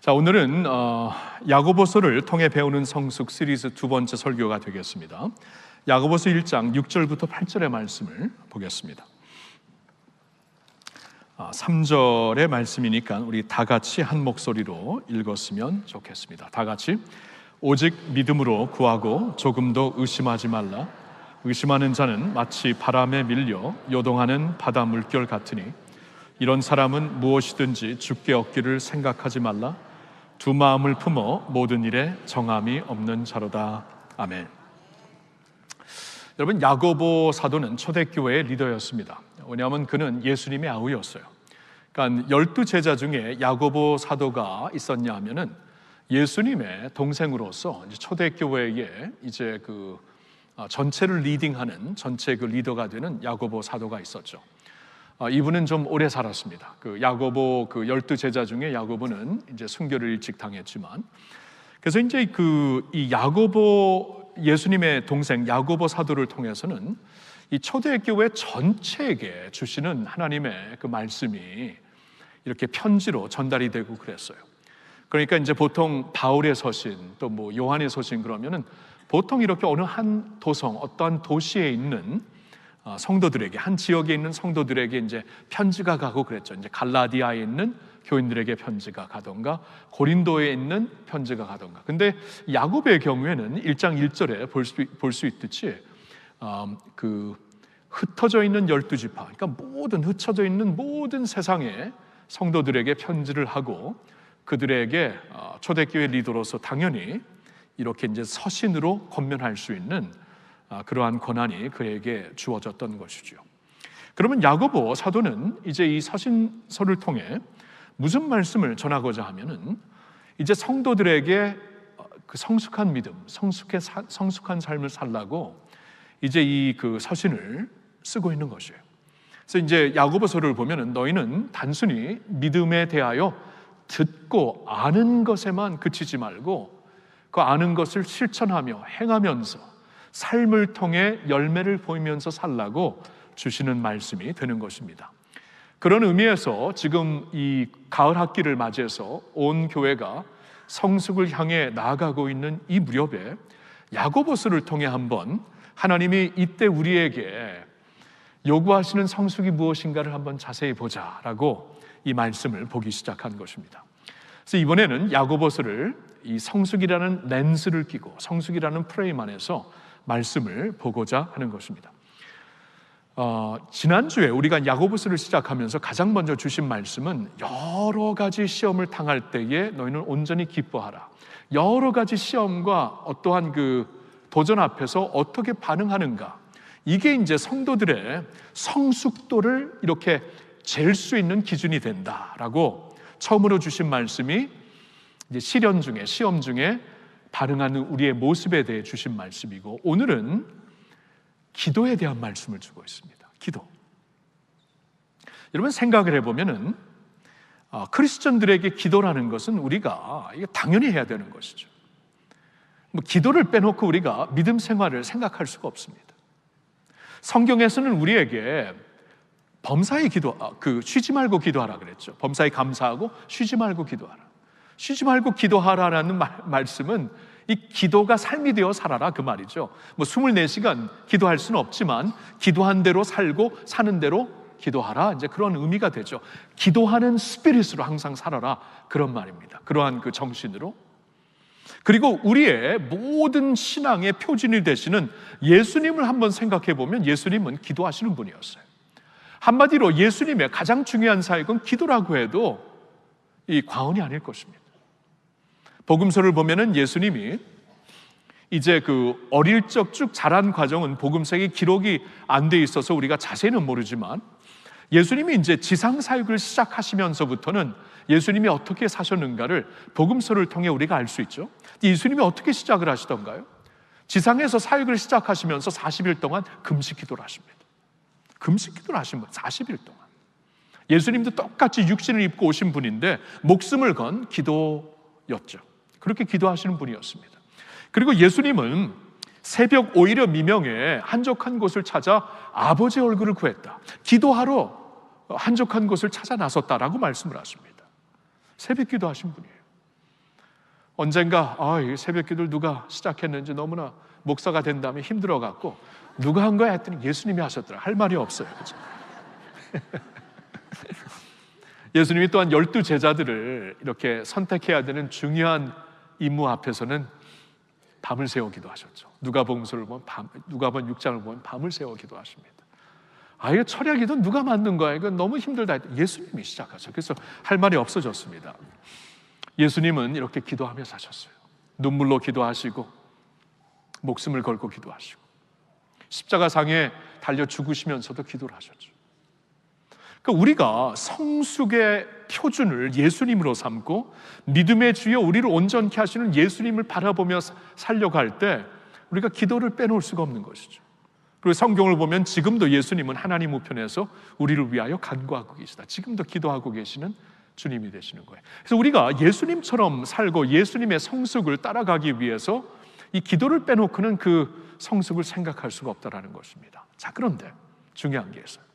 자, 오늘은 야고보서를 통해 배우는 성숙 시리즈 두 번째 설교가 되겠습니다. 야고보서 1장 6절부터 8절의 말씀을 보겠습니다. 3절의 말씀이니까 우리 다 같이 한 목소리로 읽었으면 좋겠습니다. 다 같이. 오직 믿음으로 구하고 조금도 의심하지 말라. 의심하는 자는 마치 바람에 밀려 요동하는 바다 물결 같으니 이런 사람은 무엇이든지 주께 얻기를 생각하지 말라. 두 마음을 품어 모든 일에 정함이 없는 자로다. 아멘. 여러분, 야고보 사도는 초대교회의 리더였습니다. 왜냐하면 그는 예수님의 아우였어요. 그러니까 12제자 중에 야고보 사도가 있었냐 하면은 예수님의 동생으로서 초대교회에 이제 전체를 리딩하는 전체 리더가 되는 야고보 사도가 있었죠. 이분은 좀 오래 살았습니다. 야고보 12제자 중에 야고보는 이제 순교를 일찍 당했지만, 그래서 이제 이 야고보, 예수님의 동생 야고보 사도를 통해서는 이 초대교회 전체에게 주시는 하나님의 그 말씀이 이렇게 편지로 전달이 되고 그랬어요. 그러니까 이제 보통 바울의 서신, 또 뭐 요한의 서신 그러면은 보통 이렇게 어느 한 도성, 어떠한 도시에 있는 성도들에게, 한 지역에 있는 성도들에게 이제 편지가 가고 그랬죠. 이제 갈라디아에 있는 교인들에게 편지가 가던가, 고린도에 있는 편지가 가던가. 근데 야고보의 경우에는 1장 1절에 볼 수 있듯이 흩어져 있는 12지파, 그러니까 모든 흩어져 있는 모든 세상의 성도들에게 편지를 하고 그들에게 초대교회 리더로서 당연히 이렇게 이제 서신으로 권면할 수 있는 그러한 권한이 그에게 주어졌던 것이죠. 그러면 야고보 사도는 이제 이 서신서를 통해 무슨 말씀을 전하고자 하면은 이제 성도들에게 그 성숙한 믿음, 성숙한 삶을 살라고 이제 이 서신을 쓰고 있는 것이에요. 그래서 이제 야고보서를 보면은 너희는 단순히 믿음에 대하여 듣고 아는 것에만 그치지 말고 그 아는 것을 실천하며 행하면서 삶을 통해 열매를 보이면서 살라고 주시는 말씀이 되는 것입니다. 그런 의미에서 지금 이 가을 학기를 맞이해서 온 교회가 성숙을 향해 나아가고 있는 이 무렵에 야고보서를 통해 한번 하나님이 이때 우리에게 요구하시는 성숙이 무엇인가를 한번 자세히 보자라고 이 말씀을 보기 시작한 것입니다. 그래서 이번에는 야고보서를 이 성숙이라는 렌즈를 끼고 성숙이라는 프레임 안에서 말씀을 보고자 하는 것입니다. 지난주에 우리가 야고보서를 시작하면서 가장 먼저 주신 말씀은 여러 가지 시험을 당할 때에 너희는 온전히 기뻐하라. 여러 가지 시험과 어떠한 도전 앞에서 어떻게 반응하는가, 이게 이제 성도들의 성숙도를 이렇게 잴 수 있는 기준이 된다라고 처음으로 주신 말씀이 이제 시련 중에, 시험 중에 반응하는 우리의 모습에 대해 주신 말씀이고, 오늘은 기도에 대한 말씀을 주고 있습니다. 기도. 여러분, 생각을 해보면은 크리스천들에게 기도라는 것은 우리가 이게 당연히 해야 되는 것이죠. 뭐 기도를 빼놓고 우리가 믿음 생활을 생각할 수가 없습니다. 성경에서는 우리에게 범사에 쉬지 말고 기도하라 그랬죠. 범사에 감사하고 쉬지 말고 기도하라. 쉬지 말고 기도하라라는 말씀은 이 기도가 삶이 되어 살아라 그 말이죠. 뭐 24시간 기도할 수는 없지만 기도한 대로 살고 사는 대로 기도하라, 이제 그런 의미가 되죠. 기도하는 스피릿으로 항상 살아라, 그런 말입니다. 그러한 정신으로. 그리고 우리의 모든 신앙의 표준이 되시는 예수님을 한번 생각해 보면 예수님은 기도하시는 분이었어요. 한마디로 예수님의 가장 중요한 사역은 기도라고 해도 이 과언이 아닐 것입니다. 복음서를 보면은 예수님이 이제 어릴 적 쭉 자란 과정은 복음서에 기록이 안 돼 있어서 우리가 자세히는 모르지만, 예수님이 이제 지상 사역을 시작하시면서부터는 예수님이 어떻게 사셨는가를 복음서를 통해 우리가 알 수 있죠. 예수님이 어떻게 시작을 하시던가요? 지상에서 사역을 시작하시면서 40일 동안 금식 기도를 하십니다. 금식 기도를 하신 분, 40일 동안. 예수님도 똑같이 육신을 입고 오신 분인데 목숨을 건 기도였죠. 그렇게 기도하시는 분이었습니다. 그리고 예수님은 새벽 5일의 미명에 한적한 곳을 찾아 아버지의 얼굴을 구했다. 기도하러 한적한 곳을 찾아 나섰다라고 말씀을 하십니다. 새벽 기도하신 분이에요. 언젠가 이 새벽 기도를 누가 시작했는지 너무나 목사가 된 다음에 힘들어갖고 누가 한 거야 했더니 예수님이 하셨더라. 할 말이 없어요. 그렇죠? 예수님이 또한 12 제자들을 이렇게 선택해야 되는 중요한 임무 앞에서는 밤을 새워 기도하셨죠. 누가복음서를 보면 누가복음 6장을 보면 밤을 새워 기도하십니다. 이거 철야기도 누가 만든 거야? 이거 너무 힘들다. 예수님이 시작하셨어요. 그래서 할 말이 없어졌습니다. 예수님은 이렇게 기도하며 사셨어요. 눈물로 기도하시고 목숨을 걸고 기도하시고 십자가상에 달려 죽으시면서도 기도를 하셨죠. 그러니까 우리가 성숙의 표준을 예수님으로 삼고 믿음의 주여 우리를 온전케 하시는 예수님을 바라보며 살려갈 때 우리가 기도를 빼놓을 수가 없는 것이죠. 그리고 성경을 보면 지금도 예수님은 하나님 우편에서 우리를 위하여 간구하고 계시다. 지금도 기도하고 계시는 주님이 되시는 거예요. 그래서 우리가 예수님처럼 살고 예수님의 성숙을 따라가기 위해서 이 기도를 빼놓고는 그 성숙을 생각할 수가 없다라는 것입니다. 자, 그런데 중요한 게 있어요.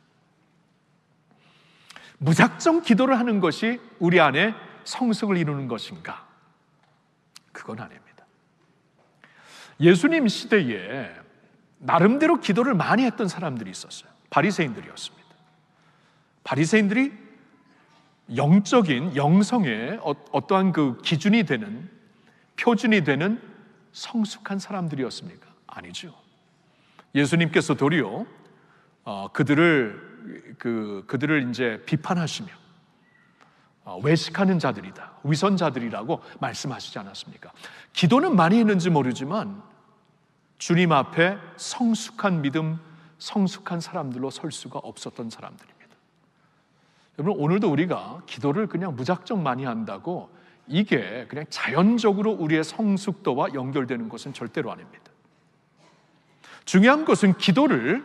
무작정 기도를 하는 것이 우리 안에 성숙을 이루는 것인가? 그건 아닙니다. 예수님 시대에 나름대로 기도를 많이 했던 사람들이 있었어요. 바리새인들이었습니다. 바리새인들이 영적인 영성의 어떠한 그 기준이 되는 표준이 되는 성숙한 사람들이었습니까? 아니죠. 예수님께서 도리어 그들을 이제 비판하시며 외식하는 자들이다, 위선자들이라고 말씀하시지 않았습니까? 기도는 많이 했는지 모르지만 주님 앞에 성숙한 믿음, 성숙한 사람들로 설 수가 없었던 사람들입니다. 여러분, 오늘도 우리가 기도를 그냥 무작정 많이 한다고 이게 그냥 자연적으로 우리의 성숙도와 연결되는 것은 절대로 아닙니다. 중요한 것은 기도를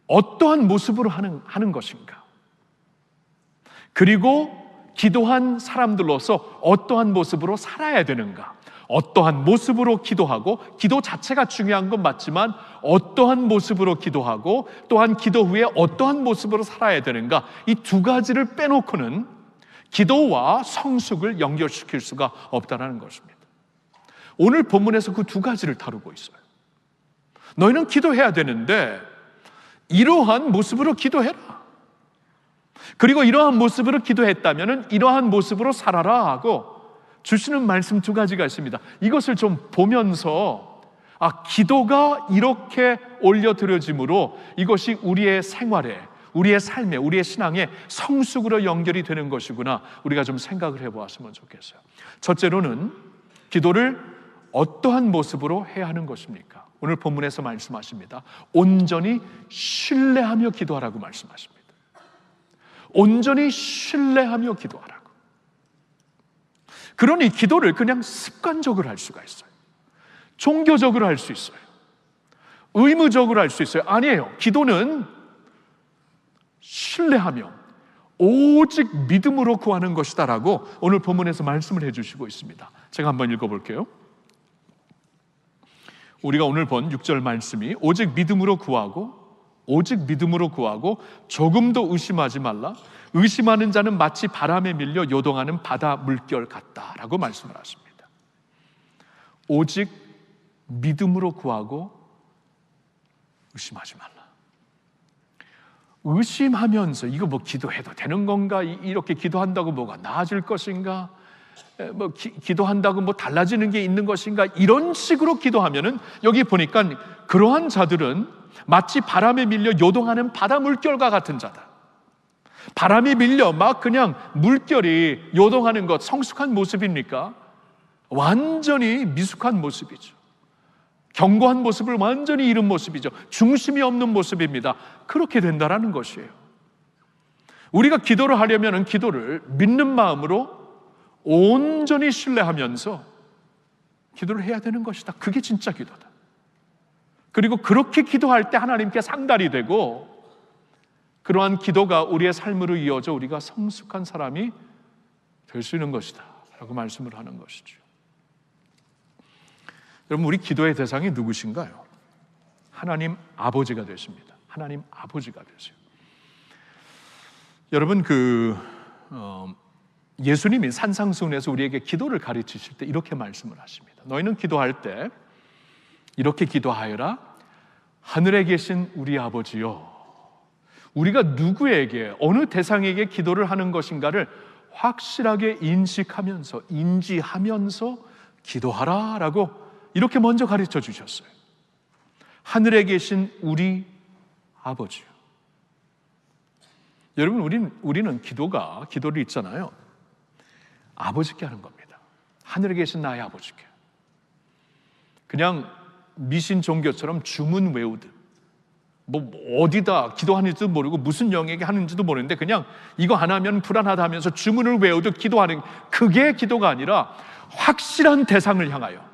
어떠한 모습으로 하는 것인가, 그리고 기도한 사람들로서 어떠한 모습으로 살아야 되는가, 어떠한 모습으로 기도하고, 기도 자체가 중요한 건 맞지만 어떠한 모습으로 기도하고 또한 기도 후에 어떠한 모습으로 살아야 되는가, 이 두 가지를 빼놓고는 기도와 성숙을 연결시킬 수가 없다는 것입니다. 오늘 본문에서 그 두 가지를 다루고 있어요. 너희는 기도해야 되는데 이러한 모습으로 기도해라, 그리고 이러한 모습으로 기도했다면 이러한 모습으로 살아라 하고 주시는 말씀 두 가지가 있습니다. 이것을 좀 보면서 기도가 이렇게 올려드려짐으로 이것이 우리의 생활에, 우리의 삶에, 우리의 신앙에 성숙으로 연결이 되는 것이구나, 우리가 좀 생각을 해보았으면 좋겠어요. 첫째로는 기도를 어떠한 모습으로 해야 하는 것입니까? 오늘 본문에서 말씀하십니다. 온전히 신뢰하며 기도하라고 말씀하십니다. 온전히 신뢰하며 기도하라고. 그러니 기도를 그냥 습관적으로 할 수가 있어요. 종교적으로 할 수 있어요. 의무적으로 할 수 있어요. 아니에요. 기도는 신뢰하며 오직 믿음으로 구하는 것이다라고 오늘 본문에서 말씀을 해주시고 있습니다. 제가 한번 읽어볼게요. 우리가 오늘 본 6절 말씀이 오직 믿음으로 구하고 조금도 의심하지 말라. 의심하는 자는 마치 바람에 밀려 요동하는 바다 물결 같다라고 말씀을 하십니다. 오직 믿음으로 구하고 의심하지 말라. 의심하면서 이거 뭐 기도해도 되는 건가? 이렇게 기도한다고 뭐가 나아질 것인가? 기도한다고 뭐 달라지는 게 있는 것인가? 이런 식으로 기도하면은 여기 보니까 그러한 자들은 마치 바람에 밀려 요동하는 바다 물결과 같은 자다. 바람이 밀려 막 그냥 물결이 요동하는 것 성숙한 모습입니까? 완전히 미숙한 모습이죠. 견고한 모습을 완전히 잃은 모습이죠. 중심이 없는 모습입니다. 그렇게 된다라는 것이에요. 우리가 기도를 하려면 기도를 믿는 마음으로 온전히 신뢰하면서 기도를 해야 되는 것이다. 그게 진짜 기도다. 그리고 그렇게 기도할 때 하나님께 상달이 되고 그러한 기도가 우리의 삶으로 이어져 우리가 성숙한 사람이 될 수 있는 것이다 라고 말씀을 하는 것이죠. 여러분, 우리 기도의 대상이 누구신가요? 하나님 아버지가 되십니다. 하나님 아버지가 되세요. 여러분, 예수님이 산상수훈에서 우리에게 기도를 가르치실 때 이렇게 말씀을 하십니다. 너희는 기도할 때 이렇게 기도하여라. 하늘에 계신 우리 아버지요. 우리가 누구에게, 어느 대상에게 기도를 하는 것인가를 확실하게 인지하면서 기도하라 라고 이렇게 먼저 가르쳐 주셨어요. 하늘에 계신 우리 아버지요. 여러분, 우리는 기도를 있잖아요. 아버지께 하는 겁니다. 하늘에 계신 나의 아버지께. 그냥 미신 종교처럼 주문 외우듯, 뭐 어디다 기도하는지도 모르고 무슨 영에게 하는지도 모르는데 그냥 이거 안 하면 불안하다 하면서 주문을 외우듯 기도하는, 그게 기도가 아니라 확실한 대상을 향하여,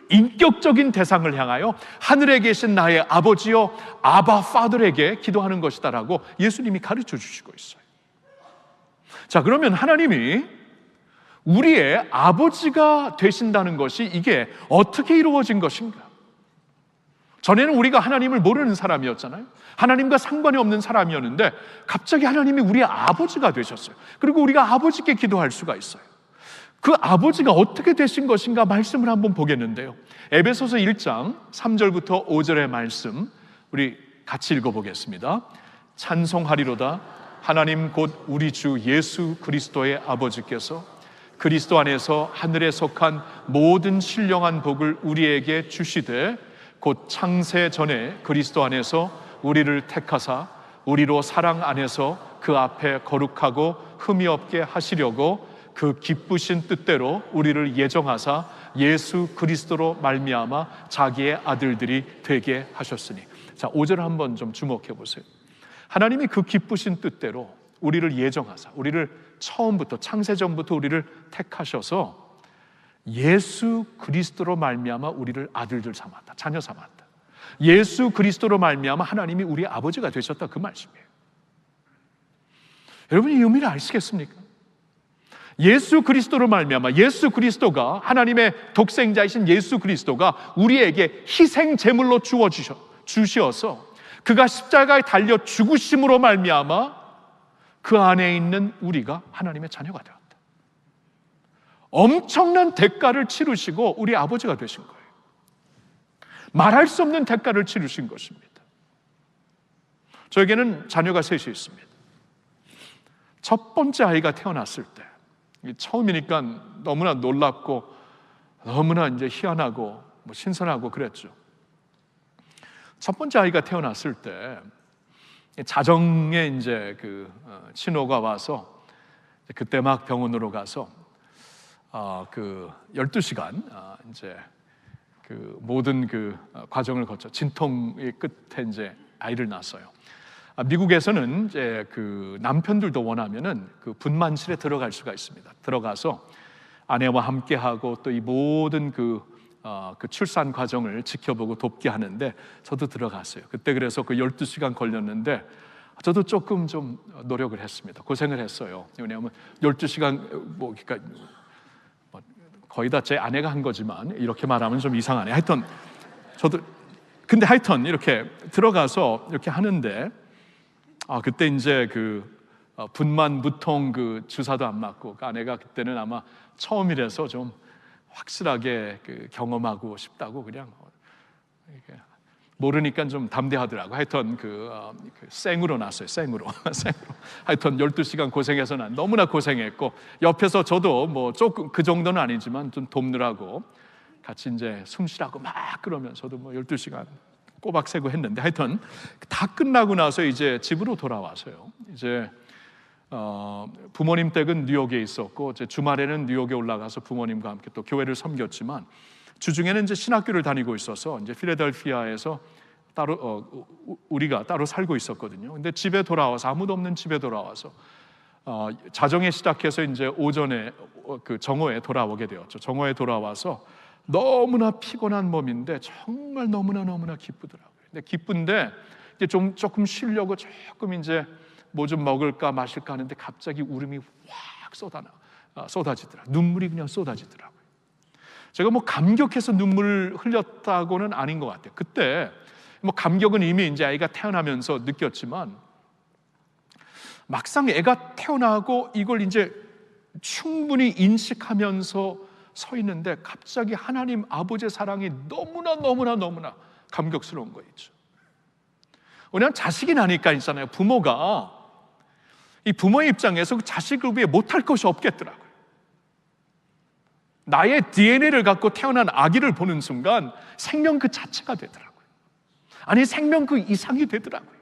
인격적인 대상을 향하여 하늘에 계신 나의 아버지요, 아바 파더에게 기도하는 것이다라고 예수님이 가르쳐 주시고 있어요. 자, 그러면 하나님이 우리의 아버지가 되신다는 것이 이게 어떻게 이루어진 것인가? 전에는 우리가 하나님을 모르는 사람이었잖아요. 하나님과 상관이 없는 사람이었는데 갑자기 하나님이 우리의 아버지가 되셨어요. 그리고 우리가 아버지께 기도할 수가 있어요. 그 아버지가 어떻게 되신 것인가 말씀을 한번 보겠는데요. 에베소서 1장 3절부터 5절의 말씀 우리 같이 읽어보겠습니다. 찬송하리로다. 하나님 곧 우리 주 예수 그리스도의 아버지께서 그리스도 안에서 하늘에 속한 모든 신령한 복을 우리에게 주시되 곧 창세 전에 그리스도 안에서 우리를 택하사 우리로 사랑 안에서 그 앞에 거룩하고 흠이 없게 하시려고 그 기쁘신 뜻대로 우리를 예정하사 예수 그리스도로 말미암아 자기의 아들들이 되게 하셨으니. 자, 5절을 한번 좀 주목해 보세요. 하나님이 그 기쁘신 뜻대로 우리를 예정하사, 우리를 처음부터 창세전부터 우리를 택하셔서 예수 그리스도로 말미암아 우리를 아들들 삼았다, 자녀 삼았다. 예수 그리스도로 말미암아 하나님이 우리 아버지가 되셨다, 그 말씀이에요. 여러분, 이 의미를 아시겠습니까? 예수 그리스도로 말미암아, 예수 그리스도가, 하나님의 독생자이신 예수 그리스도가 우리에게 희생 제물로 주셔서 그가 십자가에 달려 죽으심으로 말미암아 그 안에 있는 우리가 하나님의 자녀가 되었다. 엄청난 대가를 치르시고 우리 아버지가 되신 거예요. 말할 수 없는 대가를 치르신 것입니다. 저에게는 자녀가 셋이 있습니다. 첫 번째 아이가 태어났을 때, 처음이니까 너무나 놀랍고 너무나 이제 희한하고 신선하고 그랬죠. 첫 번째 아이가 태어났을 때 자정에 이제 그 신호가 와서 그때 막 병원으로 가서 그 12시간 이제 그 모든 그 과정을 거쳐 진통의 끝에 이제 아이를 낳았어요. 미국에서는 이제 그 남편들도 원하면은 그 분만실에 들어갈 수가 있습니다. 들어가서 아내와 함께 하고 또 이 모든 그 출산 과정을 지켜보고 돕게 하는데 저도 들어갔어요. 그때 그래서 그 12시간 걸렸는데 저도 조금 좀 노력을 했습니다. 고생을 했어요. 왜냐하면 12시간 그러니까 거의 다 제 아내가 한 거지만 이렇게 말하면 좀 이상하네. 하여튼 저도 근데 하여튼 이렇게 들어가서 이렇게 하는데 그때 이제 그 분만 무통 그 주사도 안 맞고 그 아내가 그때는 아마 처음이라서 좀 확실하게 그 경험하고 싶다고 그냥 모르니까 좀 담대하더라고. 하여튼 그 생으로 났어요. 생으로. 하여튼 12시간 고생해서 난 너무나 고생했고 옆에서 저도 뭐 조금 그 정도는 아니지만 좀 돕느라고 같이 이제 숨 쉬라고 막 그러면서도 뭐 12시간 꼬박 세고 했는데 하여튼 다 끝나고 나서 이제 집으로 돌아와서요. 이제 부모님 댁은 뉴욕에 있었고 이제 주말에는 뉴욕에 올라가서 부모님과 함께 또 교회를 섬겼지만 주중에는 이제 신학교를 다니고 있어서 이제 필라델피아에서 따로 우리가 따로 살고 있었거든요. 근데 집에 돌아와서 아무도 없는 집에 돌아와서 자정에 시작해서 이제 오전에 그 정오에 돌아오게 되었죠. 정오에 돌아와서 너무나 피곤한 몸인데 정말 너무나 기쁘더라고요. 근데 기쁜데 이제 조금 쉬려고 조금 이제 뭐 좀 먹을까 마실까 하는데 갑자기 울음이 확 쏟아지더라. 눈물이 그냥 쏟아지더라고요. 제가 뭐 감격해서 눈물을 흘렸다고는 아닌 것 같아요. 그때 뭐 감격은 이미 이제 아이가 태어나면서 느꼈지만 막상 애가 태어나고 이걸 이제 충분히 인식하면서 서 있는데 갑자기 하나님 아버지의 사랑이 너무나 감격스러운 거죠. 왜냐하면 자식이 나니까 있잖아요. 부모가 이 부모의 입장에서 그 자식을 위해 못할 것이 없겠더라고요. 나의 DNA를 갖고 태어난 아기를 보는 순간 생명 그 자체가 되더라고요. 아니, 생명 그 이상이 되더라고요.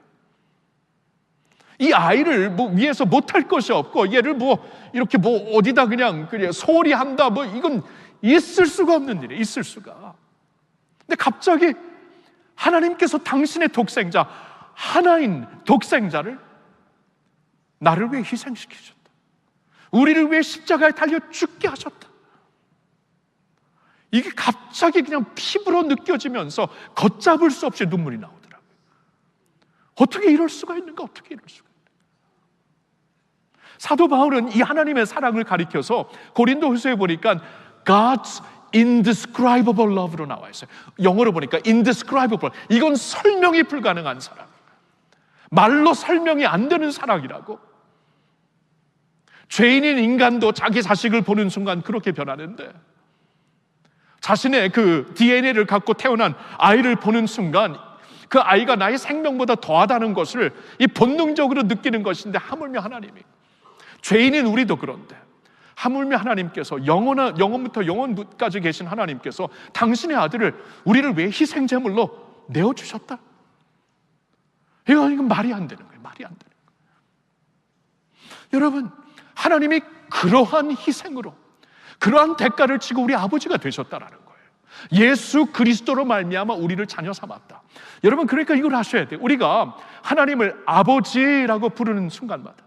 이 아이를 위해서 못할 것이 없고, 얘를 이렇게 어디다 그냥 소홀히 한다, 이건 있을 수가 없는 일이에요. 있을 수가. 근데 갑자기 하나님께서 당신의 독생자, 하나인 독생자를 나를 위해 희생시키셨다. 우리를 위해 십자가에 달려 죽게 하셨다. 이게 갑자기 그냥 피부로 느껴지면서 걷잡을 수 없이 눈물이 나오더라고요. 어떻게 이럴 수가 있는가? 어떻게 이럴 수가 있는가? 사도 바울은 이 하나님의 사랑을 가리켜서 고린도후서에 보니까 God's indescribable love로 나와 있어요. 영어로 보니까 indescribable, 이건 설명이 불가능한 사랑, 말로 설명이 안 되는 사랑이라고. 죄인인 인간도 자기 자식을 보는 순간 그렇게 변하는데, 자신의 그 DNA를 갖고 태어난 아이를 보는 순간 그 아이가 나의 생명보다 더하다는 것을 이 본능적으로 느끼는 것인데, 하물며 하나님이, 죄인인 우리도 그런데 하물며 하나님께서 영원부터 영원까지 계신 하나님께서 당신의 아들을 우리를 위해 희생제물로 내어주셨다. 이건 말이 안 되는 거예요. 말이 안 되는 거예요. 여러분, 하나님이 그러한 희생으로, 그러한 대가를 치고 우리 아버지가 되셨다라는 거예요. 예수 그리스도로 말미암아 우리를 자녀 삼았다. 여러분, 그러니까 이걸 하셔야 돼요. 우리가 하나님을 아버지라고 부르는 순간마다,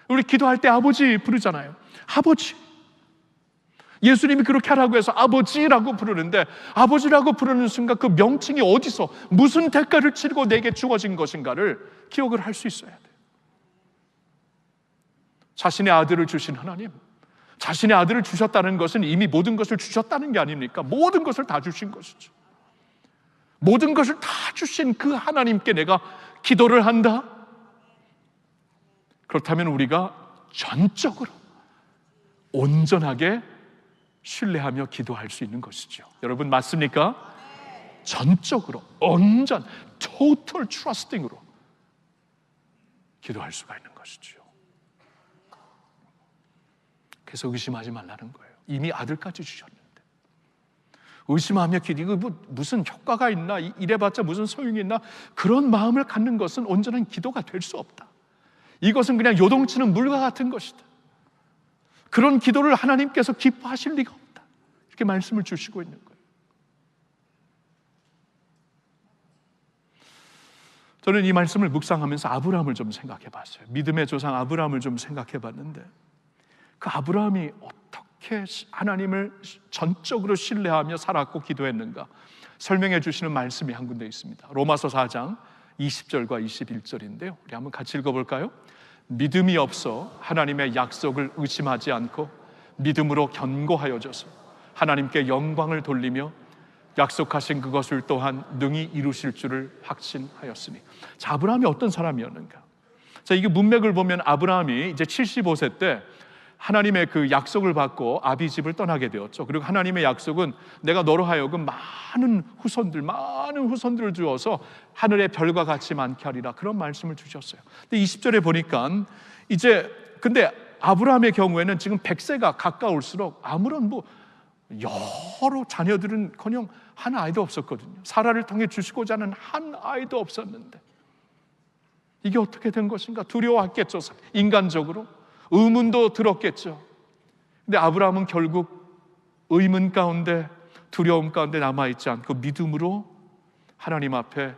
우리 기도할 때 아버지 부르잖아요. 아버지. 예수님이 그렇게 하라고 해서 아버지라고 부르는데, 아버지라고 부르는 순간 그 명칭이 어디서 무슨 대가를 치르고 내게 주어진 것인가를 기억을 할 수 있어야 돼요. 자신의 아들을 주신 하나님, 자신의 아들을 주셨다는 것은 이미 모든 것을 주셨다는 게 아닙니까? 모든 것을 다 주신 것이죠. 모든 것을 다 주신 그 하나님께 내가 기도를 한다? 그렇다면 우리가 전적으로 온전하게 신뢰하며 기도할 수 있는 것이죠. 여러분, 맞습니까? 전적으로, 온전, total trusting으로 기도할 수가 있는 것이죠. 그래서 의심하지 말라는 거예요. 이미 아들까지 주셨는데 의심하며 기도, 무슨 효과가 있나, 이래봤자 무슨 소용이 있나, 그런 마음을 갖는 것은 온전한 기도가 될 수 없다. 이것은 그냥 요동치는 물과 같은 것이다. 그런 기도를 하나님께서 기뻐하실 리가 없다. 이렇게 말씀을 주시고 있는 거예요. 저는 이 말씀을 묵상하면서 아브라함을 좀 생각해 봤어요. 믿음의 조상 아브라함을 좀 생각해 봤는데, 그 아브라함이 어떻게 하나님을 전적으로 신뢰하며 살았고 기도했는가 설명해 주시는 말씀이 한 군데 있습니다. 로마서 4장 20절과 21절인데요. 우리 한번 같이 읽어볼까요? 믿음이 없어 하나님의 약속을 의심하지 않고 믿음으로 견고하여져서 하나님께 영광을 돌리며 약속하신 그것을 또한 능히 이루실 줄을 확신하였으니. 자, 아브라함이 어떤 사람이었는가? 자, 이게 문맥을 보면 아브라함이 이제 75세 때 하나님의 그 약속을 받고 아비 집을 떠나게 되었죠. 그리고 하나님의 약속은 내가 너로 하여금 많은 후손들을 주어서 하늘의 별과 같이 많게 하리라, 그런 말씀을 주셨어요. 근데 20절에 보니까 근데 아브라함의 경우에는 지금 100세가 가까울수록 아무런 여러 자녀들은커녕 한 아이도 없었거든요. 사라를 통해 주시고자 하는 한 아이도 없었는데 이게 어떻게 된 것인가 두려워했겠죠. 인간적으로 의문도 들었겠죠. 근데 아브라함은 결국 의문 가운데, 두려움 가운데 남아있지 않고 믿음으로 하나님 앞에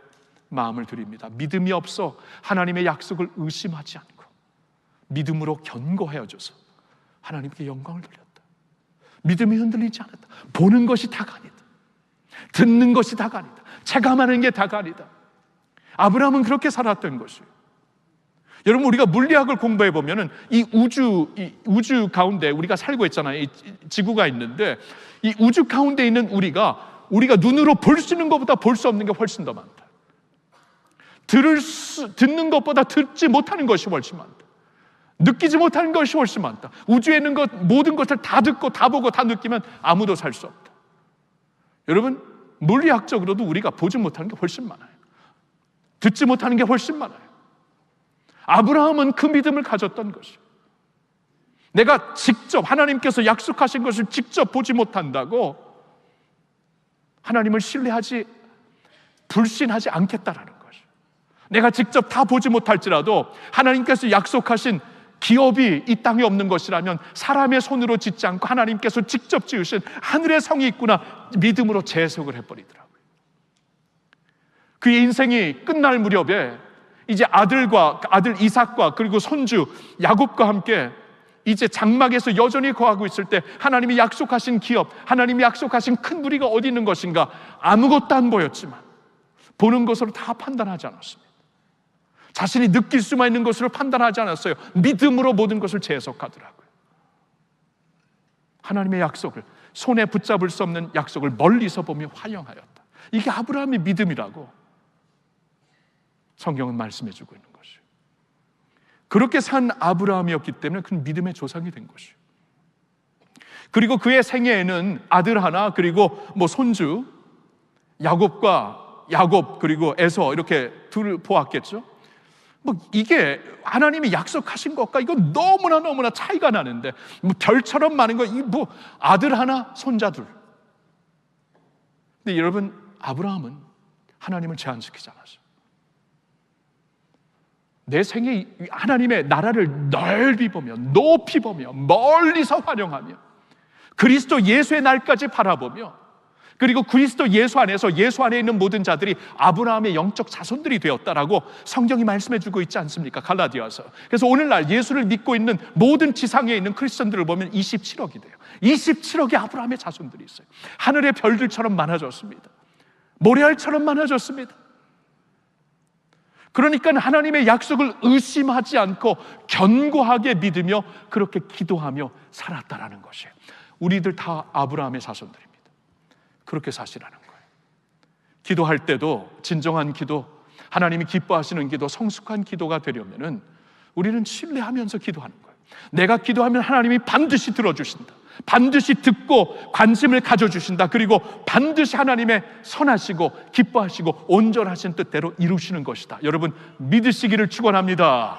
마음을 드립니다. 믿음이 없어 하나님의 약속을 의심하지 않고 믿음으로 견고해져서 하나님께 영광을 돌렸다. 믿음이 흔들리지 않았다. 보는 것이 다가 아니다. 듣는 것이 다가 아니다. 체감하는 게 다가 아니다. 아브라함은 그렇게 살았던 것이에요. 여러분, 우리가 물리학을 공부해 보면은 이 우주 가운데 우리가 살고 있잖아요. 이 지구가 있는데 이 우주 가운데 있는 우리가 눈으로 볼 수 있는 것보다 볼 수 없는 게 훨씬 더 많다. 듣는 것보다 듣지 못하는 것이 훨씬 많다. 느끼지 못하는 것이 훨씬 많다. 우주에 있는 것, 모든 것을 다 듣고 다 보고 다 느끼면 아무도 살 수 없다. 여러분, 물리학적으로도 우리가 보지 못하는 게 훨씬 많아요. 듣지 못하는 게 훨씬 많아요. 아브라함은 그 믿음을 가졌던 것이에요. 내가 직접 하나님께서 약속하신 것을 직접 보지 못한다고 하나님을 신뢰하지, 불신하지 않겠다라는 것이에요. 내가 직접 다 보지 못할지라도 하나님께서 약속하신 기업이 이 땅에 없는 것이라면 사람의 손으로 짓지 않고 하나님께서 직접 지으신 하늘의 성이 있구나, 믿음으로 재해석을 해버리더라고요. 그의 인생이 끝날 무렵에 이제 아들 이삭과 그리고 손주 야곱과 함께 이제 장막에서 여전히 거하고 있을 때 하나님이 약속하신 기업, 하나님이 약속하신 큰 무리가 어디 있는 것인가, 아무것도 안 보였지만 보는 것으로 다 판단하지 않았습니다. 자신이 느낄 수만 있는 것으로 판단하지 않았어요. 믿음으로 모든 것을 재해석하더라고요. 하나님의 약속을, 손에 붙잡을 수 없는 약속을 멀리서 보며 환영하였다. 이게 아브라함의 믿음이라고 성경은 말씀해주고 있는 것이에요. 그렇게 산 아브라함이었기 때문에 그는 믿음의 조상이 된 것이에요. 그리고 그의 생애에는 아들 하나, 그리고 손주 야곱 그리고 에서 이렇게 둘을 보았겠죠. 이게 하나님이 약속하신 것과 이건 너무나 차이가 나는데, 별처럼 많은 거, 아들 하나, 손자 둘. 근데 여러분, 아브라함은 하나님을 제한시키지 않았어요. 내 생에 하나님의 나라를 넓이 보며, 높이 보며, 멀리서 환영하며, 그리스도 예수의 날까지 바라보며, 그리고 그리스도 예수 안에서 예수 안에 있는 모든 자들이 아브라함의 영적 자손들이 되었다라고 성경이 말씀해주고 있지 않습니까? 갈라디아서. 그래서 오늘날 예수를 믿고 있는 모든 지상에 있는 크리스천들을 보면 27억이 돼요. 27억의 아브라함의 자손들이 있어요. 하늘의 별들처럼 많아졌습니다. 모래알처럼 많아졌습니다. 그러니까 하나님의 약속을 의심하지 않고 견고하게 믿으며 그렇게 기도하며 살았다라는 것이에요. 우리들 다 아브라함의 자손들입니다. 그렇게 사시라는 거예요. 기도할 때도 진정한 기도, 하나님이 기뻐하시는 기도, 성숙한 기도가 되려면은 우리는 신뢰하면서 기도하는 거예요. 내가 기도하면 하나님이 반드시 들어주신다. 반드시 듣고 관심을 가져주신다. 그리고 반드시 하나님의 선하시고 기뻐하시고 온전하신 뜻대로 이루시는 것이다. 여러분, 믿으시기를 축원합니다.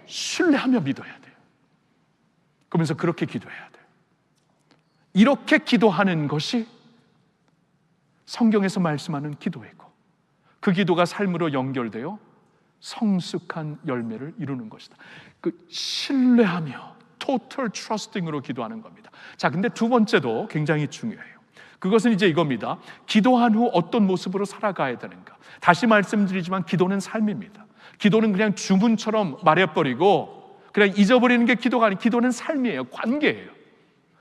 신뢰하며 믿어야 돼요. 그러면서 그렇게 기도해야 돼요. 이렇게 기도하는 것이 성경에서 말씀하는 기도이고, 그 기도가 삶으로 연결되어 성숙한 열매를 이루는 것이다. 그 신뢰하며 total trusting으로 기도하는 겁니다. 자, 근데 두 번째도 굉장히 중요해요. 그것은 이제 이겁니다. 기도한 후 어떤 모습으로 살아가야 되는가. 다시 말씀드리지만 기도는 삶입니다. 기도는 그냥 주문처럼 말해버리고 그냥 잊어버리는 게 기도가 아니에요. 기도는 삶이에요. 관계예요.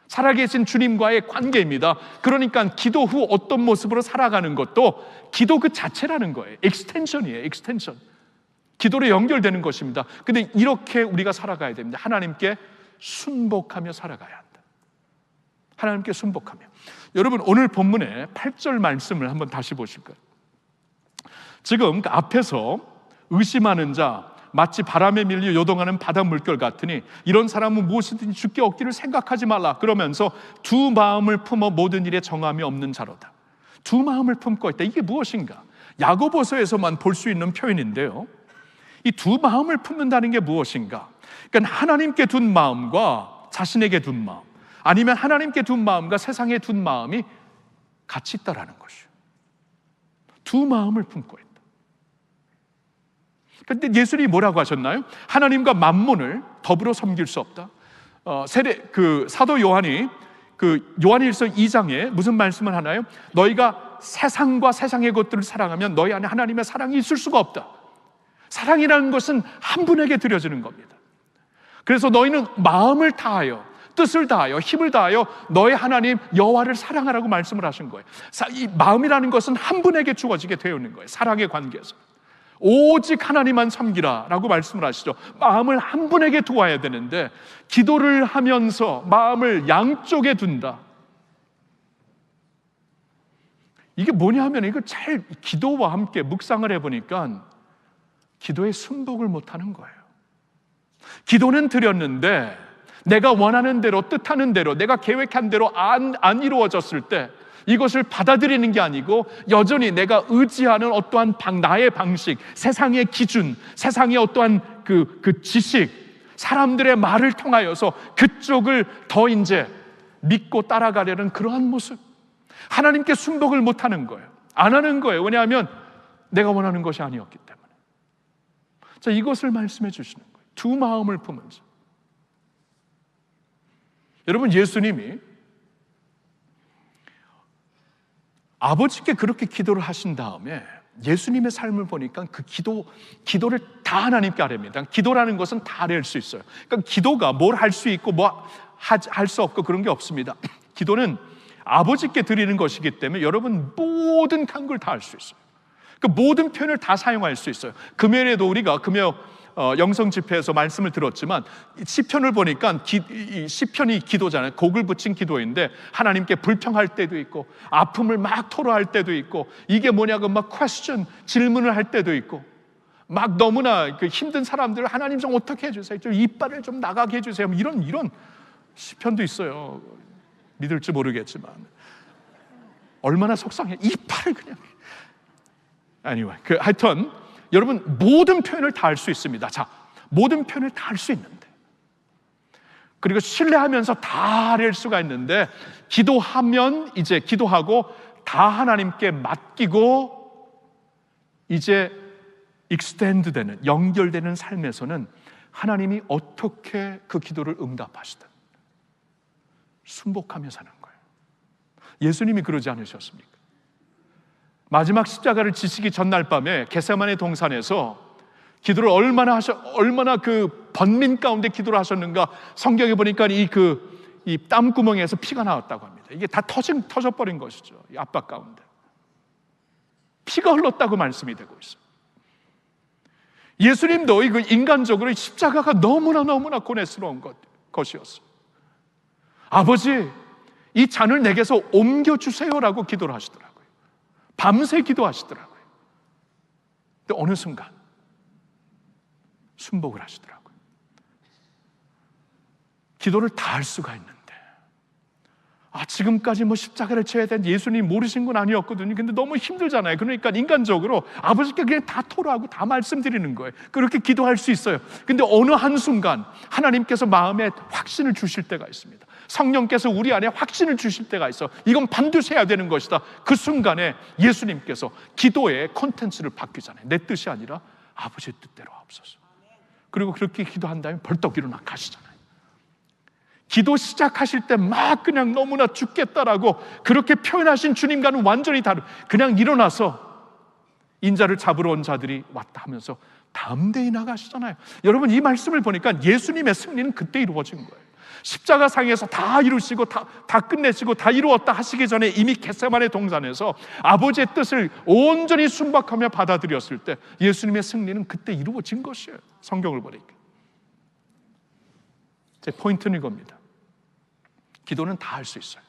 살아계신 주님과의 관계입니다. 그러니까 기도 후 어떤 모습으로 살아가는 것도 기도 그 자체라는 거예요. 익스텐션이에요. 익스텐션. 기도로 연결되는 것입니다. 근데 이렇게 우리가 살아가야 됩니다. 하나님께 순복하며 살아가야 한다. 하나님께 순복하며. 여러분, 오늘 본문의 8절 말씀을 한번 다시 보실까요? 지금 그 앞에서 의심하는 자, 마치 바람에 밀려 요동하는 바다 물결 같으니 이런 사람은 무엇이든지 죽게 얻기를 생각하지 말라. 그러면서 두 마음을 품어 모든 일에 정함이 없는 자로다. 두 마음을 품고 있다. 이게 무엇인가? 야고보서에서만 볼 수 있는 표현인데요, 이 두 마음을 품는다는 게 무엇인가? 그러니까 하나님께 둔 마음과 자신에게 둔 마음, 아니면 하나님께 둔 마음과 세상에 둔 마음이 같이 있다라는 것이에요. 두 마음을 품고 있다. 그런데 예수님이 뭐라고 하셨나요? 하나님과 만몬을 더불어 섬길 수 없다. 사도 요한이 요한일서 2장에 무슨 말씀을 하나요? 너희가 세상과 세상의 것들을 사랑하면 너희 안에 하나님의 사랑이 있을 수가 없다. 사랑이라는 것은 한 분에게 드려지는 겁니다. 그래서 너희는 마음을 다하여, 뜻을 다하여, 힘을 다하여 너의 하나님 여호와를 사랑하라고 말씀을 하신 거예요. 이 마음이라는 것은 한 분에게 주어지게 되어 있는 거예요. 사랑의 관계에서 오직 하나님만 섬기라 라고 말씀을 하시죠. 마음을 한 분에게 두어야 되는데 기도를 하면서 마음을 양쪽에 둔다. 이게 뭐냐 하면, 이거 잘 기도와 함께 묵상을 해보니까 기도에 순복을 못하는 거예요. 기도는 드렸는데 내가 원하는 대로, 뜻하는 대로, 내가 계획한 대로 안 이루어졌을 때 이것을 받아들이는 게 아니고 여전히 내가 의지하는 어떠한 나의 방식, 세상의 기준, 세상의 어떠한 그 지식, 사람들의 말을 통하여서 그쪽을 더 이제 믿고 따라가려는 그러한 모습. 하나님께 순복을 못하는 거예요. 안 하는 거예요. 왜냐하면 내가 원하는 것이 아니었기 때문에. 자, 이것을 말씀해 주시는 거예요. 두 마음을 품으면서. 여러분, 예수님이 아버지께 그렇게 기도를 하신 다음에 예수님의 삶을 보니까 그 기도를 다 하나님께 아뢰입니다. 기도라는 것은 다 아뢰일 수 있어요. 그러니까 기도가 뭘 할 수 있고 뭐 할 수 없고 그런 게 없습니다. 기도는 아버지께 드리는 것이기 때문에 여러분 모든 걸 다 할 수 있어요. 그 모든 표현을 다 사용할 수 있어요. 금요일에도 우리가 영성 집회에서 말씀을 들었지만 시편을 보니까 시편이 기도잖아요. 곡을 붙인 기도인데 하나님께 불평할 때도 있고 아픔을 막 토로할 때도 있고 이게 뭐냐고 막 퀘스천 질문을 할 때도 있고 막 너무나 힘든 사람들을 하나님 좀 어떻게 해주세요, 좀 이빨을 좀 나가게 해주세요, 이런 시편도 있어요. 믿을지 모르겠지만 얼마나 속상해. 이빨을 그냥 anyway, 하여튼 여러분 모든 표현을 다 할 수 있습니다. 자, 모든 표현을 다 할 수 있는데 그리고 신뢰하면서 다 할 수가 있는데 기도하면 이제 기도하고 다 하나님께 맡기고 이제 익스텐드 되는, 연결되는 삶에서는 하나님이 어떻게 그 기도를 응답하시든 순복하며 사는 거예요. 예수님이 그러지 않으셨습니까? 마지막 십자가를 지시기 전날 밤에 겟세마네 동산에서 기도를 얼마나 그 번민 가운데 기도를 하셨는가. 성경에 보니까 이 땀구멍에서 피가 나왔다고 합니다. 이게 다 터져버린 것이죠. 이 압박 가운데 피가 흘렀다고 말씀이 되고 있어요. 예수님도 그 인간적으로 십자가가 너무나 고뇌스러운 것이었어요. 아버지, 이 잔을 내게서 옮겨주세요라고 기도를 하시더라고요. 밤새 기도하시더라고요. 근데 어느 순간 순복을 하시더라고요. 기도를 다 할 수가 있는데 지금까지 십자가를 져야 된 예수님 모르신 건 아니었거든요. 근데 너무 힘들잖아요. 그러니까 인간적으로 아버지께 그냥 다 토로하고 다 말씀드리는 거예요. 그렇게 기도할 수 있어요. 근데 어느 한순간 하나님께서 마음에 확신을 주실 때가 있습니다. 성령께서 우리 안에 확신을 주실 때가 있어. 이건 반드시 해야 되는 것이다. 그 순간에 예수님께서 기도의 콘텐츠를 바뀌잖아요. 내 뜻이 아니라 아버지의 뜻대로 하옵소서. 그리고 그렇게 기도한 다음에 벌떡 일어나 가시잖아요. 기도 시작하실 때 막 그냥 너무나 죽겠다라고 그렇게 표현하신 주님과는 완전히 다른, 그냥 일어나서 인자를 잡으러 온 자들이 왔다 하면서 다음 데에 나가시잖아요. 여러분, 이 말씀을 보니까 예수님의 승리는 그때 이루어진 거예요. 십자가상에서 다 이루시고 다 끝내시고 다 이루었다 하시기 전에 이미 겟세마네 동산에서 아버지의 뜻을 온전히 순박하며 받아들였을 때 예수님의 승리는 그때 이루어진 것이에요. 성경을 보니까. 제 포인트는 이겁니다. 기도는 다 할 수 있어요.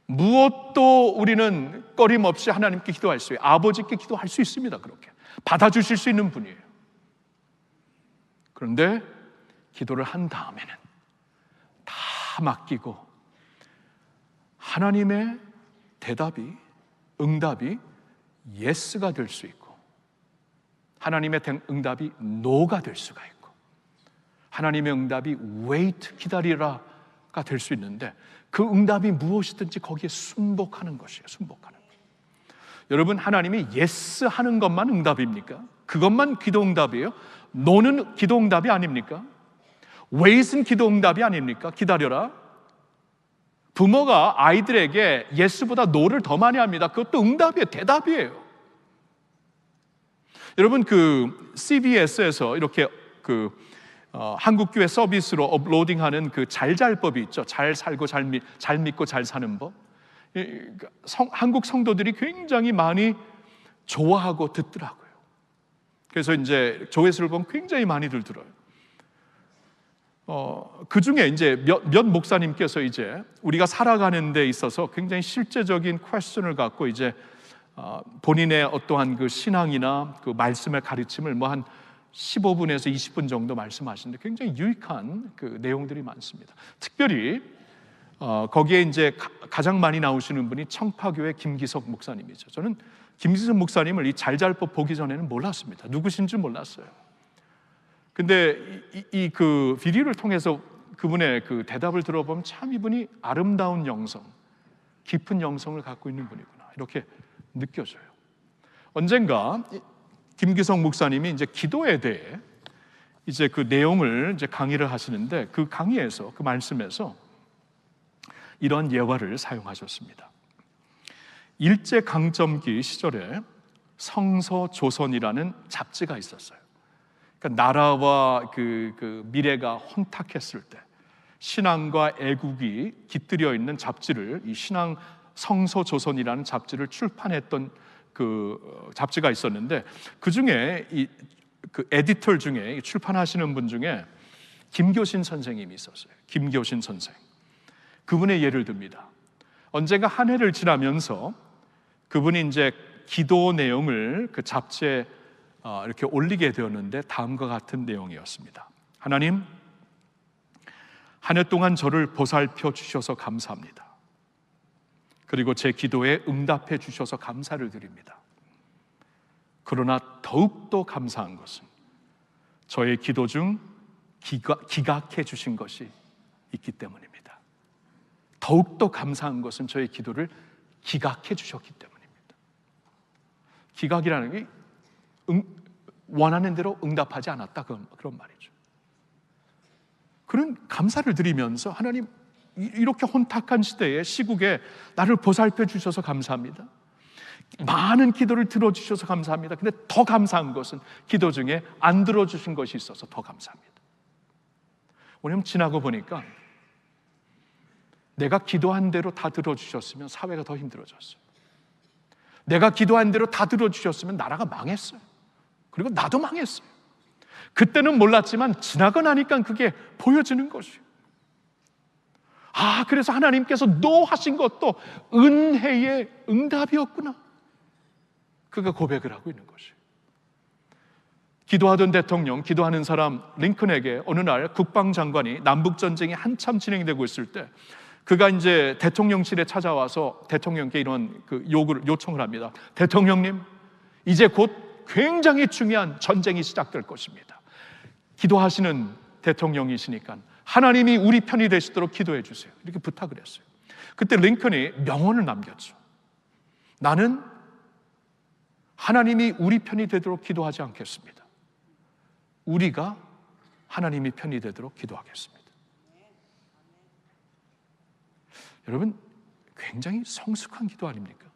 무엇도 우리는 꺼림없이 하나님께 기도할 수 있어요. 아버지께 기도할 수 있습니다. 그렇게 받아주실 수 있는 분이에요. 그런데 기도를 한 다음에는 다 맡기고 하나님의 응답이 예스가 될 수 있고 하나님의 응답이 노가 될 수가 있고 하나님의 응답이 wait, 기다리라가 될 수 있는데 그 응답이 무엇이든지 거기에 순복하는 것이에요. 순복하는 것. 여러분, 하나님이 yes 하는 것만 응답입니까? 그것만 기도 응답이에요? no는 기도 응답이 아닙니까? wait은 기도 응답이 아닙니까? 기다려라. 부모가 아이들에게 yes보다 no를 더 많이 합니다. 그것도 응답이에요. 대답이에요. 여러분, CBS에서 이렇게 한국교회 서비스로 업로딩하는 잘잘법이 있죠. 잘 살고 잘 믿고 잘 사는 법. 한국 성도들이 굉장히 많이 좋아하고 듣더라고요. 그래서 이제 조회수를 보면 굉장히 많이들 들어요. 그 중에 이제 몇 목사님께서 이제 우리가 살아가는 데 있어서 굉장히 실제적인 퀘스천을 갖고 이제 본인의 어떠한 신앙이나 말씀의 가르침을 한 15분에서 20분 정도 말씀하시는데 굉장히 유익한 그 내용들이 많습니다. 특별히 거기에 이제 가장 많이 나오시는 분이 청파교회 김기석 목사님이죠. 저는 김기석 목사님을 이 잘잘법 보기 전에는 몰랐습니다. 누구신지 몰랐어요. 근데 이 그 비디오를 통해서 그분의 그 대답을 들어보면 참 이분이 아름다운 영성, 깊은 영성을 갖고 있는 분이구나 이렇게 느껴져요. 언젠가 김기석 목사님이 이제 기도에 대해 이제 그 내용을 이제 강의를 하시는데 그 강의에서 그 말씀에서 이런 예화를 사용하셨습니다. 일제 강점기 시절에 성서조선이라는 잡지가 있었어요. 그러니까 나라와 그 미래가 혼탁했을 때 신앙과 애국이 깃들여 있는 잡지를 이 신앙 성서조선이라는 잡지를 출판했던 그 잡지가 있었는데 그 중에 그 에디터 중에 출판하시는 분 중에 김교신 선생님이 있었어요. 김교신 선생. 그분의 예를 듭니다. 언젠가 한 해를 지나면서 그분이 이제 기도 내용을 그 잡지에 이렇게 올리게 되었는데 다음과 같은 내용이었습니다. 하나님, 한 해 동안 저를 보살펴 주셔서 감사합니다. 그리고 제 기도에 응답해 주셔서 감사를 드립니다. 그러나 더욱더 감사한 것은 저의 기도 중 기각해 주신 것이 있기 때문입니다. 더욱더 감사한 것은 저의 기도를 기각해 주셨기 때문입니다. 기각이라는 게 원하는 대로 응답하지 않았다 그런 말이죠. 그런 감사를 드리면서 하나님 이렇게 혼탁한 시대에 시국에 나를 보살펴 주셔서 감사합니다. 많은 기도를 들어주셔서 감사합니다. 근데 더 감사한 것은 기도 중에 안 들어주신 것이 있어서 더 감사합니다. 왜냐하면 지나고 보니까 내가 기도한 대로 다 들어주셨으면 사회가 더 힘들어졌어요. 내가 기도한 대로 다 들어주셨으면 나라가 망했어요. 그리고 나도 망했어요. 그때는 몰랐지만 지나고 나니까 그게 보여지는 것이에요. 그래서 하나님께서 노하신 것도 은혜의 응답이었구나. 그가 고백을 하고 있는 것이에요. 기도하던 대통령, 기도하는 사람 링컨에게 어느 날 국방장관이 남북전쟁이 한참 진행되고 있을 때 그가 이제 대통령실에 찾아와서 대통령께 이런 그 요청을 합니다. 대통령님, 이제 곧 굉장히 중요한 전쟁이 시작될 것입니다. 기도하시는 대통령이시니까 하나님이 우리 편이 되시도록 기도해 주세요. 이렇게 부탁을 했어요. 그때 링컨이 명언을 남겼죠. 나는 하나님이 우리 편이 되도록 기도하지 않겠습니다. 우리가 하나님이 편이 되도록 기도하겠습니다. 여러분, 굉장히 성숙한 기도 아닙니까?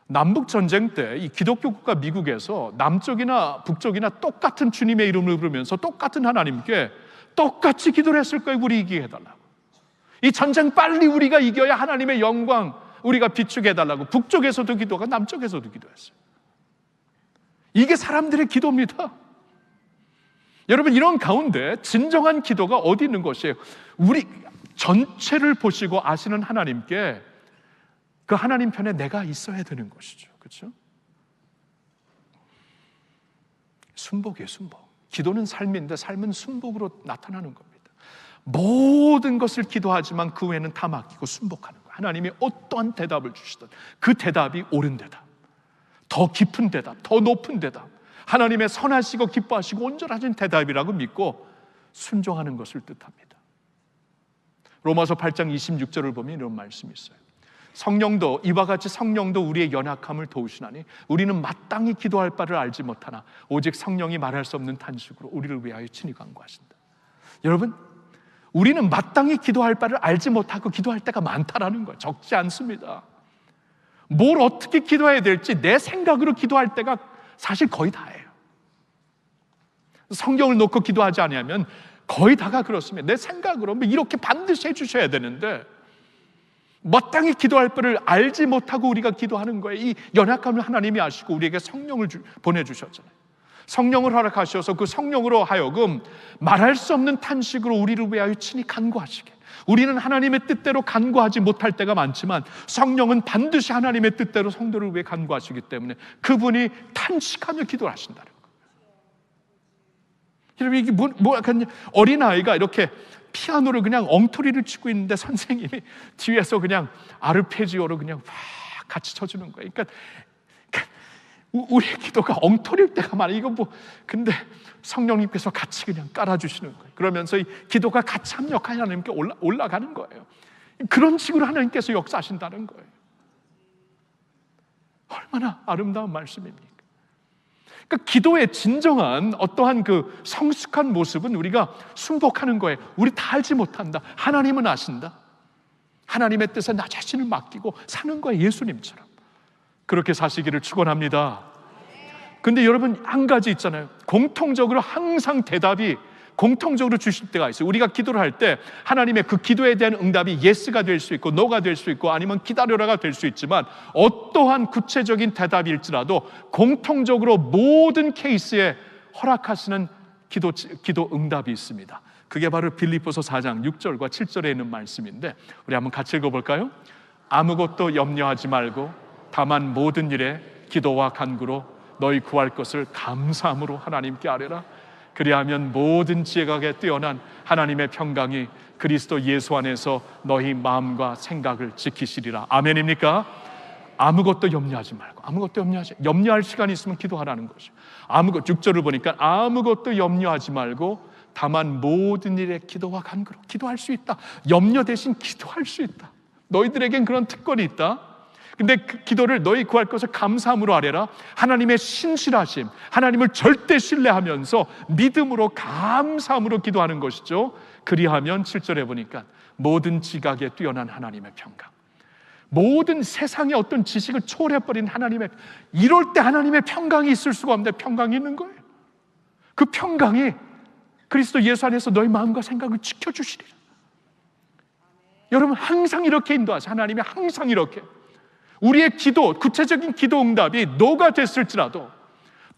남북전쟁 때 이 기독교 국가 미국에서 남쪽이나 북쪽이나 똑같은 주님의 이름을 부르면서 똑같은 하나님께 똑같이 기도를 했을 거예요. 우리 이기게 해달라고. 이 전쟁 빨리 우리가 이겨야 하나님의 영광 우리가 비추게 해달라고. 북쪽에서도 기도가 남쪽에서도 기도했어요. 이게 사람들의 기도입니다. 여러분, 이런 가운데 진정한 기도가 어디 있는 것이에요? 우리 전체를 보시고 아시는 하나님께 그 하나님 편에 내가 있어야 되는 것이죠. 그렇죠? 순복이에요, 순복. 기도는 삶인데 삶은 순복으로 나타나는 겁니다. 모든 것을 기도하지만 그 외에는 다 맡기고 순복하는 거예요. 하나님이 어떠한 대답을 주시든 그 대답이 옳은 대답, 더 깊은 대답, 더 높은 대답, 하나님의 선하시고 기뻐하시고 온전하신 대답이라고 믿고 순종하는 것을 뜻합니다. 로마서 8장 26절을 보면 이런 말씀이 있어요. 성령도 이와 같이 성령도 우리의 연약함을 도우시나니 우리는 마땅히 기도할 바를 알지 못하나 오직 성령이 말할 수 없는 탄식으로 우리를 위하여 친히 간구하신다. 여러분, 우리는 마땅히 기도할 바를 알지 못하고 기도할 때가 많다라는 거예요. 적지 않습니다. 뭘 어떻게 기도해야 될지 내 생각으로 기도할 때가 사실 거의 다예요. 성경을 놓고 기도하지 않으면 거의 다가 그렇습니다. 내 생각으로 이렇게 반드시 해주셔야 되는데 마땅히 기도할 바를 알지 못하고 우리가 기도하는 거예요. 이 연약함을 하나님이 아시고 우리에게 성령을 보내주셨잖아요. 성령을 허락하셔서 그 성령으로 하여금 말할 수 없는 탄식으로 우리를 위하여 친히 간구하시게. 우리는 하나님의 뜻대로 간구하지 못할 때가 많지만 성령은 반드시 하나님의 뜻대로 성도를 위해 간구하시기 때문에 그분이 탄식하며 기도를 하신다는 거예요. 여러분, 이게 약간 어린아이가 이렇게 피아노를 그냥 엉터리를 치고 있는데 선생님이 뒤에서 그냥 아르페지오로 그냥 막 같이 쳐주는 거예요. 그러니까 우리의 기도가 엉터리일 때가 많아요. 이거 근데 성령님께서 같이 그냥 깔아주시는 거예요. 그러면서 이 기도가 같이 합력하여 하나님께 올라가는 거예요. 그런 식으로 하나님께서 역사하신다는 거예요. 얼마나 아름다운 말씀입니까? 그러니까 기도의 진정한 어떠한 그 성숙한 모습은 우리가 순복하는 거예요. 우리 다 알지 못한다. 하나님은 아신다. 하나님의 뜻에 나 자신을 맡기고 사는 거예요. 예수님처럼 그렇게 사시기를 축원합니다. 근데 여러분, 한 가지 있잖아요. 공통적으로 항상 대답이 공통적으로 주실 때가 있어요. 우리가 기도를 할 때 하나님의 그 기도에 대한 응답이 예스가 될 수 있고 노가 될 수 있고 아니면 기다려라가 될 수 있지만, 어떠한 구체적인 대답일지라도 공통적으로 모든 케이스에 허락하시는 기도 응답이 있습니다. 그게 바로 빌립보서 4장 6절과 7절에 있는 말씀인데, 우리 한번 같이 읽어볼까요? 아무것도 염려하지 말고 다만 모든 일에 기도와 간구로 너희 구할 것을 감사함으로 하나님께 아뢰라. 그리하면 모든 지혜각에 뛰어난 하나님의 평강이 그리스도 예수 안에서 너희 마음과 생각을 지키시리라. 아멘입니까? 아무것도 염려하지 말고, 염려할 시간이 있으면 기도하라는 것이죠. 6절을 보니까 아무것도 염려하지 말고 다만 모든 일에 기도와 간구로. 기도할 수 있다. 염려 대신 기도할 수 있다. 너희들에겐 그런 특권이 있다. 근데 그 기도를 너희 구할 것을 감사함으로 아뢰라. 하나님의 신실하심, 하나님을 절대 신뢰하면서 믿음으로 감사함으로 기도하는 것이죠. 그리하면 7절에 보니까 모든 지각에 뛰어난 하나님의 평강, 모든 세상의 어떤 지식을 초월해버린 하나님의, 이럴 때 하나님의 평강이 있을 수가 없는데 평강이 있는 거예요. 그 평강이 그리스도 예수 안에서 너희 마음과 생각을 지켜주시리라. 여러분, 항상 이렇게 인도하세요. 하나님이 항상 이렇게 우리의 기도, 구체적인 기도 응답이 노가 됐을지라도,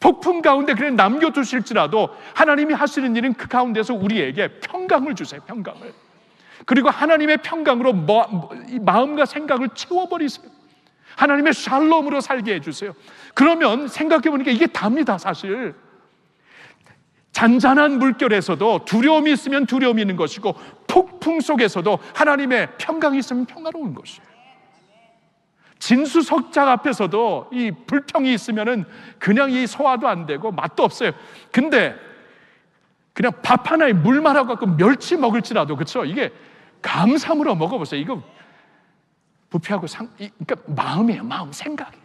폭풍 가운데 그냥 남겨두실지라도 하나님이 하시는 일은 그 가운데서 우리에게 평강을 주세요. 평강을. 그리고 하나님의 평강으로 마음과 생각을 채워버리세요. 하나님의 샬롬으로 살게 해주세요. 그러면 생각해보니까 이게 답니다. 사실 잔잔한 물결에서도 두려움이 있으면 두려움이 있는 것이고, 폭풍 속에서도 하나님의 평강이 있으면 평화로운 것이에요. 진수석장 앞에서도 이 불평이 있으면은 그냥 이 소화도 안 되고 맛도 없어요. 근데 그냥 밥 하나에 물 말아갖고 멸치 먹을지라도, 그렇죠? 이게 감사함으로 먹어보세요. 이거 부패하고 그러니까 마음이에요. 마음, 생각이에요.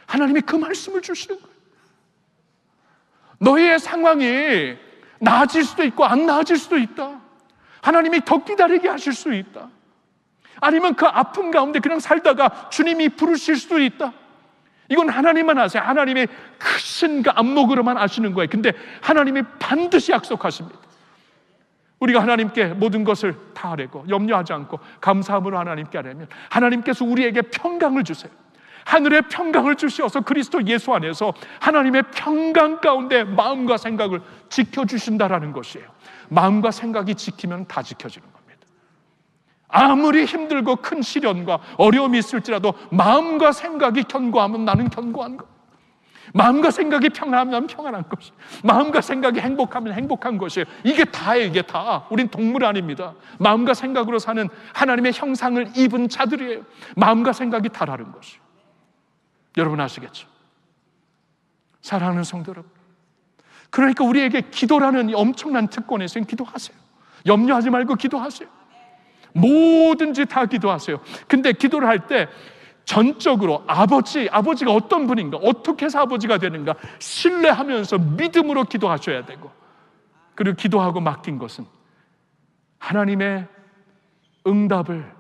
하나님이 그 말씀을 주시는 거예요. 너희의 상황이 나아질 수도 있고 안 나아질 수도 있다. 하나님이 더 기다리게 하실 수 있다. 아니면 그 아픔 가운데 그냥 살다가 주님이 부르실 수도 있다. 이건 하나님만 아세요. 하나님의 크신 그 안목으로만 아시는 거예요. 근데 하나님이 반드시 약속하십니다. 우리가 하나님께 모든 것을 다 아뢰고 염려하지 않고 감사함으로 하나님께 아뢰면 하나님께서 우리에게 평강을 주세요. 하늘의 평강을 주시어서 그리스도 예수 안에서 하나님의 평강 가운데 마음과 생각을 지켜주신다라는 것이에요. 마음과 생각이 지키면 다 지켜지는 겁니다. 아무리 힘들고 큰 시련과 어려움이 있을지라도 마음과 생각이 견고하면 나는 견고한 것, 마음과 생각이 평안하면 나는 평안한 것이, 마음과 생각이 행복하면 행복한 것이에요. 이게 다예요. 이게 다. 우린 동물 아닙니다. 마음과 생각으로 사는 하나님의 형상을 입은 자들이에요. 마음과 생각이 다라는 것이에요. 여러분 아시겠죠? 사랑하는 성도 여러분, 그러니까 우리에게 기도라는 이 엄청난 특권에 있어요. 기도하세요. 염려하지 말고 기도하세요. 뭐든지 다 기도하세요. 근데 기도를 할 때 전적으로 아버지가 어떤 분인가, 어떻게 해서 아버지가 되는가 신뢰하면서 믿음으로 기도하셔야 되고, 그리고 기도하고 맡긴 것은 하나님의 응답을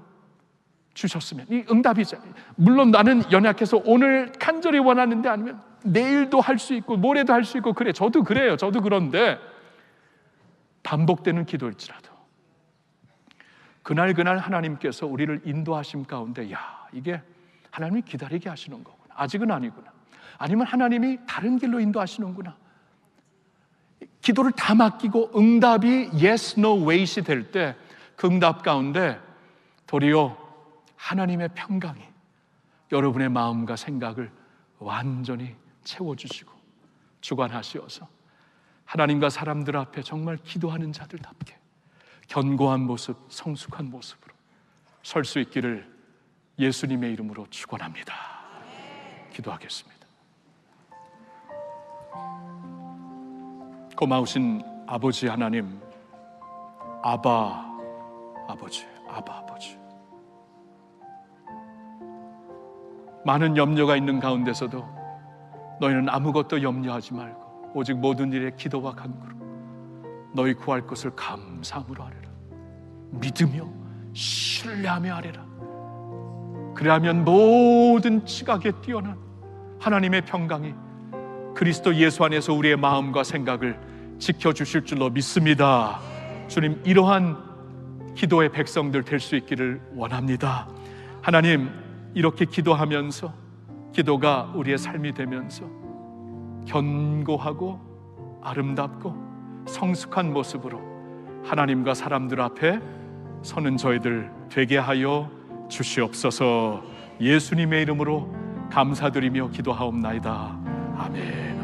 주셨으면, 이 응답이잖아요. 물론 나는 연약해서 오늘 간절히 원하는데 아니면 내일도 할 수 있고 모레도 할 수 있고, 그래, 저도 그래요. 저도 그런데 반복되는 기도일지라도 그날 하나님께서 우리를 인도하심 가운데, 이게 하나님이 기다리게 하시는 거구나, 아직은 아니구나, 아니면 하나님이 다른 길로 인도하시는구나. 기도를 다 맡기고 응답이 yes, no, wait이 될 때 그 응답 가운데 도리어 하나님의 평강이 여러분의 마음과 생각을 완전히 채워주시고 주관하시어서 하나님과 사람들 앞에 정말 기도하는 자들답게 견고한 모습, 성숙한 모습으로 설 수 있기를 예수님의 이름으로 축원합니다. 기도하겠습니다. 고마우신 아버지 하나님, 아바 아버지. 많은 염려가 있는 가운데서도 너희는 아무것도 염려하지 말고 오직 모든 일에 기도와 간구로 너희 구할 것을 감사함으로 하리라. 믿으며 신뢰하며 하리라. 그리하면 모든 지각에 뛰어난 하나님의 평강이 그리스도 예수 안에서 우리의 마음과 생각을 지켜주실 줄로 믿습니다. 주님, 이러한 기도의 백성들 될 수 있기를 원합니다. 하나님, 이렇게 기도하면서 기도가 우리의 삶이 되면서 견고하고 아름답고 성숙한 모습으로 하나님과 사람들 앞에 서는 저희들 되게 하여 주시옵소서. 예수님의 이름으로 감사드리며 기도하옵나이다. 아멘.